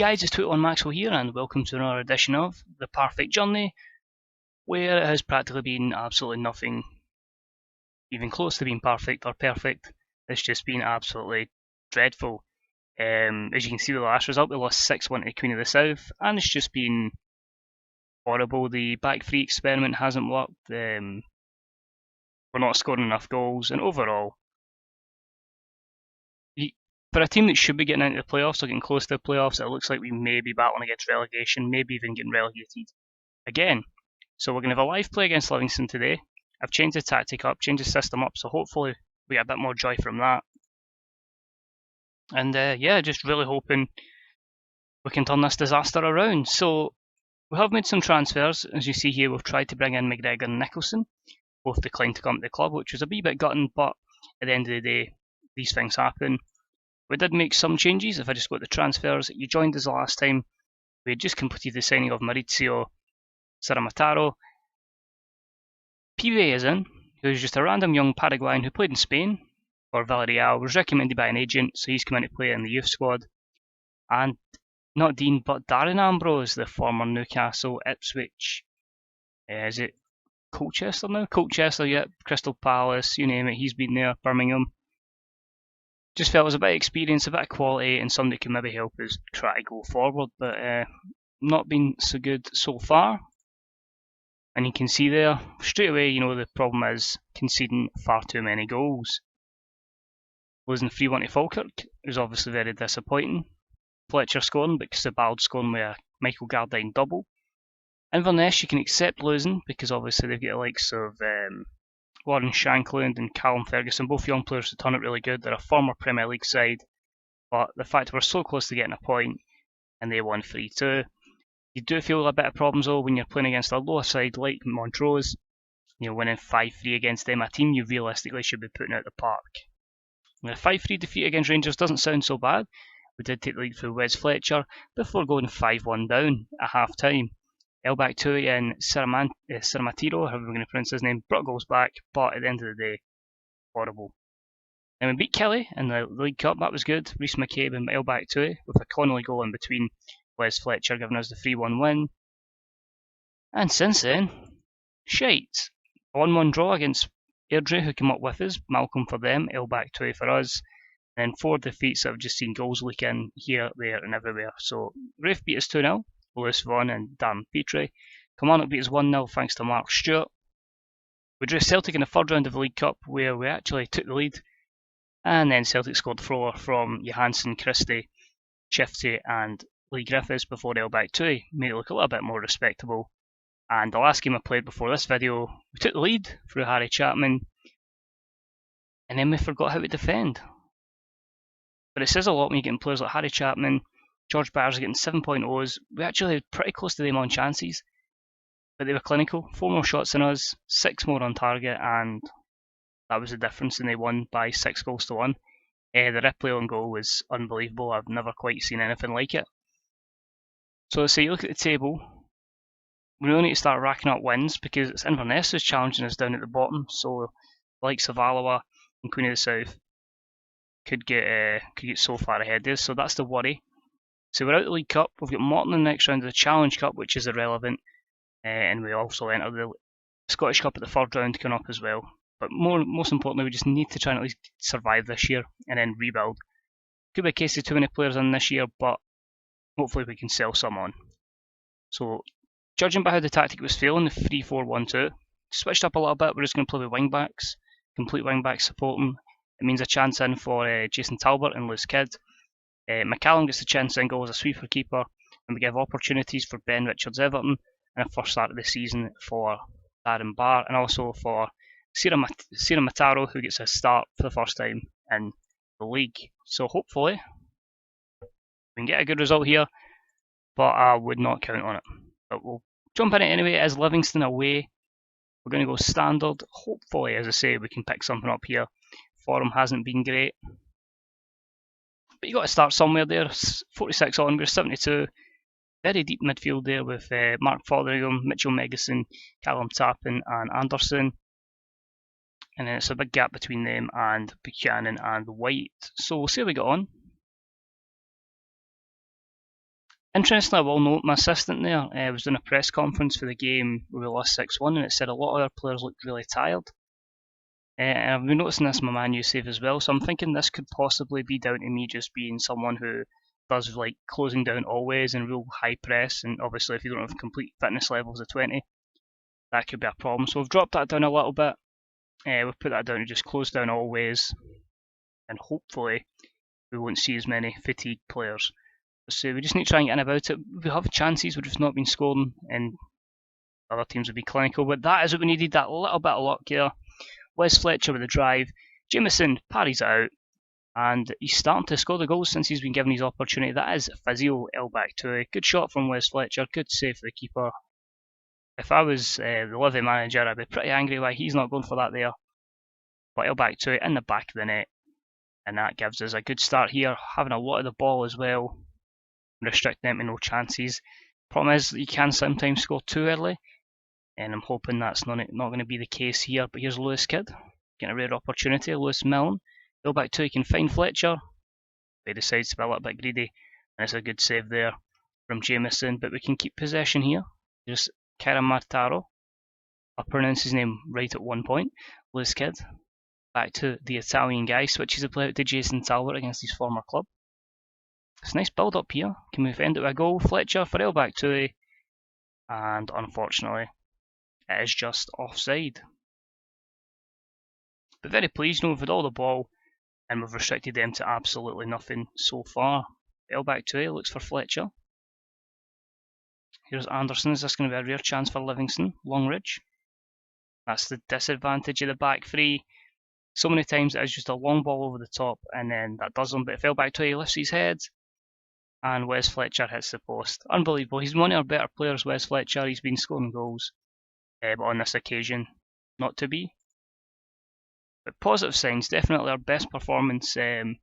guys, it's 21 Maxwell here, and welcome to another edition of the Parfect journey, where it has practically been absolutely nothing even close to being perfect or perfect. It's just been absolutely dreadful. As you can see with the last result, we lost 6-1 to Queen of the South, and it's just been horrible. The back three experiment hasn't worked. We're not scoring enough goals, and overall, for a team that should be getting into the playoffs or getting close to the playoffs, it looks like we may be battling against relegation, maybe even getting relegated again. So we're going to have a live play against Livingston today. I've changed the tactic up, changed the system up, so hopefully we get a bit more joy from that. And yeah, just really hoping we can turn this disaster around. So we have made some transfers. As you see here, we've tried to bring in McGregor and Nicholson. Both declined to come to the club, which was a wee bit gutting, but at the end of the day, these things happen. We did make some changes. If I just go to the transfers, you joined us the last time. We had just completed the signing of Maurizio Saramataro. Pibe is in, who's just a random young Paraguayan who played in Spain for Villarreal, was recommended by an agent, so he's come in to play in the youth squad. And not Dean, but Darren Ambrose, the former Newcastle, Ipswich, is it Colchester now? Colchester, yeah, Crystal Palace, you name it, he's been there, Birmingham. Just felt it was a bit of experience, a bit of quality, and somebody could maybe help us try to go forward, but not been so good so far. And you can see there, straight away, the problem is conceding far too many goals. Losing 3-1 to Falkirk is obviously very disappointing. Fletcher scoring, but Sabald scoring with a Michael Gardine double. Inverness, you can accept losing, because obviously they've got the likes of Lauren Shankland and Callum Ferguson, both young players who turn out really good. They're a former Premier League side, but the fact we're so close to getting a point, and they won 3-2. You do feel a bit of problems though when you're playing against a lower side like Montrose, winning 5-3 against them, a team you realistically should be putting out the park. The 5-3 defeat against Rangers doesn't sound so bad. We did take the lead through Wes Fletcher before going 5-1 down at half time. El Baktui and Saramatiro, however we're going to pronounce his name, brought goals back, but at the end of the day, horrible. And we beat Kelly in the League Cup, that was good. Rhys McCabe and El Baktui with a Connolly goal in between. Wes Fletcher giving us the 3-1 win. And since then, shite. 1-1 draw against Airdrie, who came up with us. Malcolm for them, El Baktui for us. And then 4 defeats that I've just seen goals leak in here, there and everywhere. So Rafe beat us 2-0. Lewis Vaughan and Darren Petrie. Kilmarnock beat us 1-0 thanks to Mark Stewart. We drew Celtic in the third round of the League Cup where we actually took the lead. And then Celtic scored 4 from Johansson, Christie, Shifty and Lee Griffiths before El Baktui. Made it look a little bit more respectable. And the last game I played before this video, we took the lead through Harry Chapman. And then we forgot how to defend. But it says a lot when you're getting players like Harry Chapman, George Byers getting 7.0s. We actually had pretty close to them on chances, but they were clinical. 4 more shots than us, 6 more on target, and that was the difference, and they won by 6-1. The Ripley on goal was unbelievable. I've never quite seen anything like it. So you look at the table, we really need to start racking up wins because it's Inverness who's challenging us down at the bottom. So the likes of Alloa and Queen of the South could get so far ahead there. So that's the worry. So we're out of the League Cup. We've got Morton in the next round of the Challenge Cup, which is irrelevant, and we also enter the Scottish Cup at the third round coming up as well. But most importantly, we just need to try and at least survive this year and then rebuild. Could be a case of too many players in this year, but hopefully we can sell some on. So judging by how the tactic was failing, the 3-4-1-2, switched up a little bit. We're just going to play with wing backs, complete wing backs supporting. It means a chance in for Jason Talbot and Lewis Kidd. McCallum gets the chance in goal as a sweeper keeper, and we give opportunities for Ben Richards Everton and a first start of the season for Darren Barr, and also for Saramataro, who gets a start for the first time in the league. So hopefully we can get a good result here, but I would not count on it. But we'll jump in it anyway. It is Livingston away. We're going to go standard. Hopefully, as I say, we can pick something up here. Form hasn't been great. But you got to start somewhere there. 46 on, we're 72. Very deep midfield there with Mark Fotheringham, Mitchell Megason, Callum Tappin and Anderson. And then it's a big gap between them and Buchanan and White. So we'll see how we get on. Interestingly, I will note my assistant there was doing a press conference for the game where we lost 6-1, and it said a lot of our players looked really tired. And I've been noticing this in my Man U save as well, so I'm thinking this could possibly be down to me just being someone who does like closing down always and real high press, and obviously if you don't have complete fitness levels of 20, that could be a problem. So we've dropped that down a little bit. We've put that down to just close down always, and hopefully we won't see as many fatigued players. So we just need to try and get in about it. We have chances, we've just not been scoring, and other teams would be clinical. But that is what we needed, that little bit of luck here. Wes Fletcher with the drive. Jameson parries it out, and he's starting to score the goals since he's been given his opportunity. That is Physio L back to a good shot from Wes Fletcher, good save for the keeper. If I was the Livy manager, I'd be pretty angry why he's not going for that there. But L back to it in the back of the net, and that gives us a good start here, having a lot of the ball as well, restricting them to no chances. Problem is, you can sometimes score too early, and I'm hoping that's not going to be the case here. But here's Lewis Kidd, getting a rare opportunity. Lewis Milne, go back to, he can find Fletcher, but he decides to be a little bit greedy, and it's a good save there from Jameson. But we can keep possession here. Here's Caramataro, I'll pronounce his name right at one point. Lewis Kidd, back to the Italian guy, switches the play out to Jason Talbot against his former club. It's a nice build up here. Can we end it with a goal? Fletcher for El back to, and unfortunately, it is just offside. But very pleased, we've had all the ball and we've restricted them to absolutely nothing so far. El back to, looks for Fletcher. Here's Anderson. Is this going to be a rare chance for Livingston? Longridge. That's the disadvantage of the back three. So many times it is just a long ball over the top and then that does him. But it fell back to, he lifts his head and Wes Fletcher hits the post. Unbelievable. He's one of our better players, Wes Fletcher. He's been scoring goals. But on this occasion, not to be. But positive signs, definitely our best performance, I'd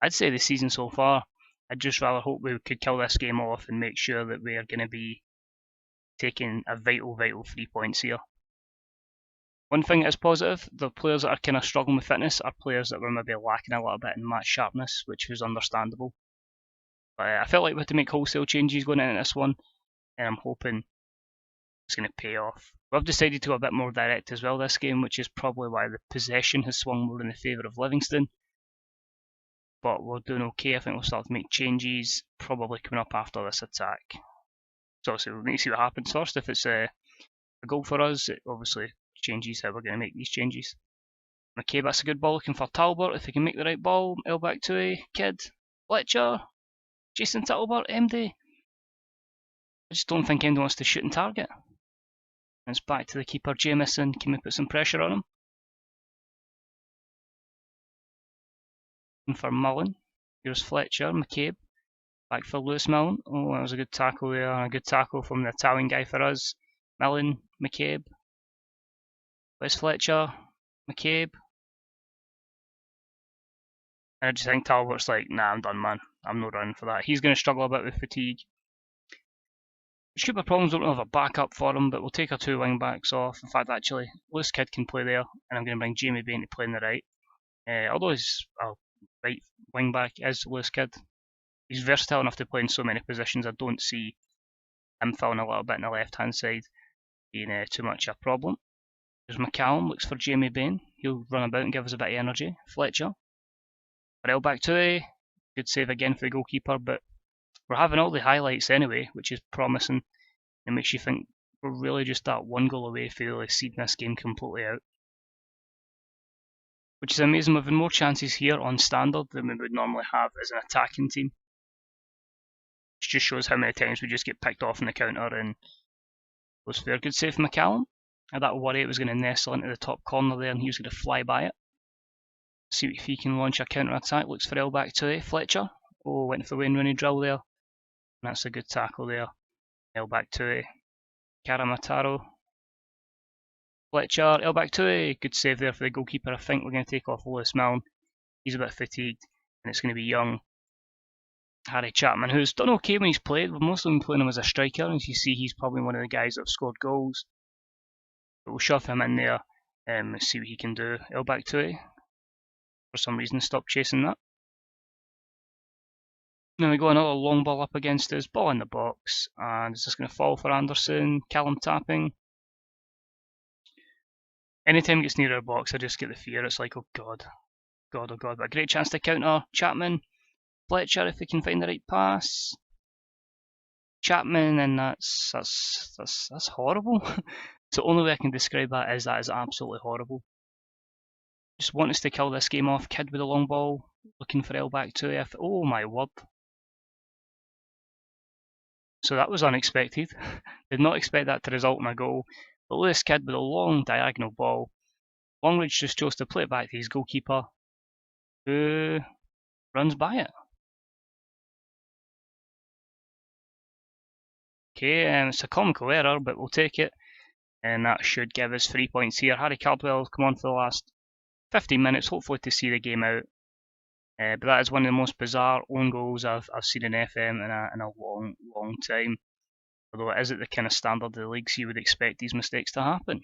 say, the season so far. I'd just rather hope we could kill this game off and make sure that we are going to be taking a vital 3 points here. One thing that is positive, the players that are kind of struggling with fitness are players that were maybe lacking a little bit in match sharpness, which was understandable. But I felt like we had to make wholesale changes going into this one, and I'm hoping it's going to pay off. We've decided to go a bit more direct as well this game, which is probably why the possession has swung more in the favour of Livingston. But we're doing okay. I think we'll start to make changes, probably coming up after this attack. So obviously we'll need to see what happens first. If it's a goal for us, it obviously changes how we're going to make these changes. Okay, that's a good ball, looking for Talbot. If he can make the right ball, El back to a Kidd, Fletcher, Jason Talbot, MD. I just don't think anyone wants to shoot and target. And it's back to the keeper, Jameson. Can we put some pressure on him? And for Mullen, here's Fletcher, McCabe. Back for Lewis Milne. Oh, that was a good tackle there. A good tackle from the Italian guy for us. Millen, McCabe. Where's Fletcher? McCabe. And I just think Talbot's like, nah, I'm done, man. I'm not running for that. He's going to struggle a bit with fatigue. Stupid problems don't have a backup for him, but we'll take our two wing backs off. In fact, actually, Lewis Kidd can play there, and I'm going to bring Jamie Bain to play on the right. Although his right wing back is Lewis Kidd, he's versatile enough to play in so many positions. I don't see him filling a little bit on the left hand side being too much a problem. There's McCallum, looks for Jamie Bain. He'll run about and give us a bit of energy. Fletcher. Farrell back to a good save again for the goalkeeper, but we're having all the highlights anyway, which is promising. It makes you think we're really just that one goal away from really seeing this game completely out. Which is amazing. We're having more chances here on standard than we would normally have as an attacking team. Which just shows how many times we just get picked off in the counter and goes fair. Good save from McCallum. I had that worry it was going to nestle into the top corner there and he was going to fly by it. See if he can launch a counter attack. Looks for El back to a Fletcher. Oh, went for the Wayne Rooney drill there. And that's a good tackle there. El back to a Caramataro. Fletcher, El back to a good save there for the goalkeeper. I think we're going to take off Lewis Milne. He's a bit fatigued, and it's going to be young Harry Chapman, who's done okay when he's played. We've mostly been playing him as a striker, and as you see, he's probably one of the guys that have scored goals. But we'll shove him in there and see what he can do. El back to a. For some reason, stop chasing that. Then we go another long ball up against us, ball in the box, and it's just going to fall for Anderson. Callum tapping. Anytime it gets near our box, I just get the fear. It's like, oh god, god, oh god. But a great chance to counter. Chapman, Fletcher, if we can find the right pass. Chapman, and that's horrible. So the only way I can describe that is absolutely horrible. Just want us to kill this game off. Kid with a long ball, looking for L back 2F. Oh my word. So that was unexpected. Did not expect that to result in a goal. But Lewis Kid with a long diagonal ball. Longridge just chose to play it back to his goalkeeper, who runs by it. Okay, it's a comical error, but we'll take it. And that should give us 3 points here. Harry Caldwell has come on for the last 15 minutes, hopefully to see the game out. But that is one of the most bizarre own goals I've seen in FM in a long time. Although it is at the kind of standard of the league, so you would expect these mistakes to happen.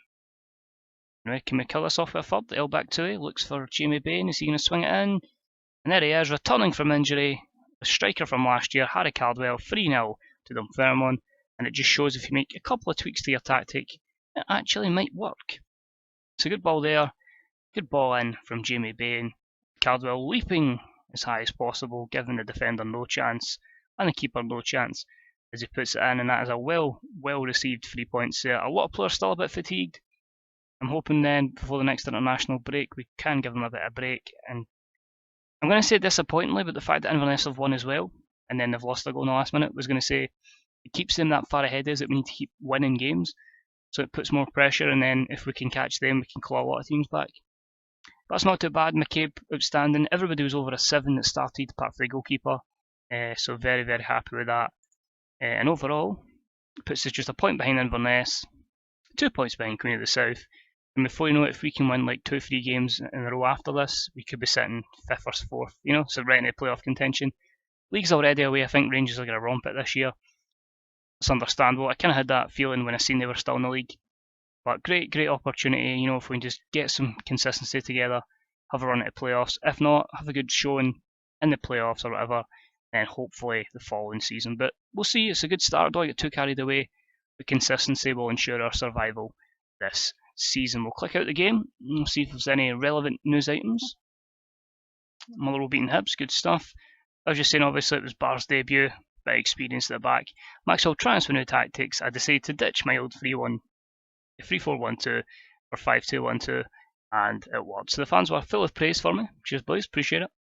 Anyway, can we kill this off with a third? L back 2, looks for Jamie Bain. Is he going to swing it in? And there he is, returning from injury. The striker from last year, Harry Caldwell, 3-0 to Dunfermline. And it just shows if you make a couple of tweaks to your tactic, it actually might work. It's a good ball there. Good ball in from Jamie Bain. Caldwell leaping as high as possible, giving the defender no chance and the keeper no chance as he puts it in, and that is a well received 3 points there. A lot of players still a bit fatigued. I'm hoping then before the next international break we can give them a bit of break, and I'm going to say disappointingly, but the fact that Inverness have won as well and then they've lost a goal in the last minute was going to say it keeps them that far ahead, is it? We need to keep winning games, so it puts more pressure, and then if we can catch them we can claw a lot of teams back. But that's not too bad. McCabe outstanding. Everybody was over a 7 that started apart from the goalkeeper, so very happy with that. And overall it puts us just a point behind Inverness, 2 points behind Queen of the South, and before you know it, if we can win like 2-3 games in a row after this, we could be sitting 5th or 4th, you know, so right into playoff contention. League's already away. I think Rangers are going to romp it this year. It's understandable. I kind of had that feeling when I seen they were still in the league. But great opportunity, you know, if we can just get some consistency together, have a run at the playoffs. If not, have a good showing in the playoffs or whatever, then hopefully the following season. But we'll see. It's a good start. Don't get too carried away. The consistency will ensure our survival this season. We'll click out the game and we'll see if there's any relevant news items. Motherwell beating Hibs, good stuff. I was just saying, obviously, it was Barr's debut, bit of experience at the back. Maxwell transfer new tactics. I decided to ditch my old 3-4-1-2 or 5-2-1-2, and it worked. So the fans were full of praise for me. Cheers, boys, appreciate it.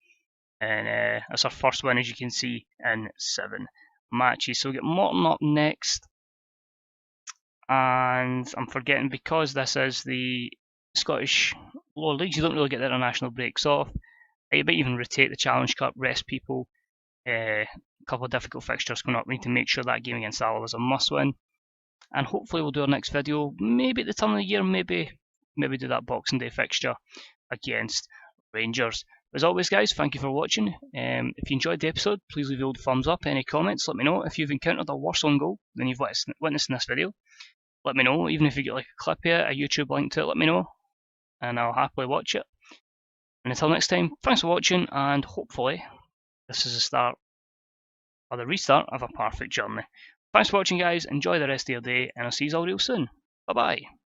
And that's our first win, as you can see, in 7 matches. So we get Morton up next. And I'm forgetting, because this is the Scottish lower leagues, you don't really get the international breaks off. You might even rotate the Challenge Cup, rest people. A couple of difficult fixtures coming up. We need to make sure that game against Alloa is a must-win. And hopefully we'll do our next video, maybe at the turn of the year, maybe do that Boxing Day fixture against Rangers. As always, guys, thank you for watching. If you enjoyed the episode, please leave a old thumbs up. Any comments, let me know. If you've encountered a worse own goal than you've witnessed in this video, let me know. Even if you get like a clip here, a YouTube link to it, let me know, and I'll happily watch it. And until next time, thanks for watching, and hopefully this is the start or the restart of a perfect journey. Thanks for watching, guys. Enjoy the rest of your day, and I'll see you all real soon. Bye bye.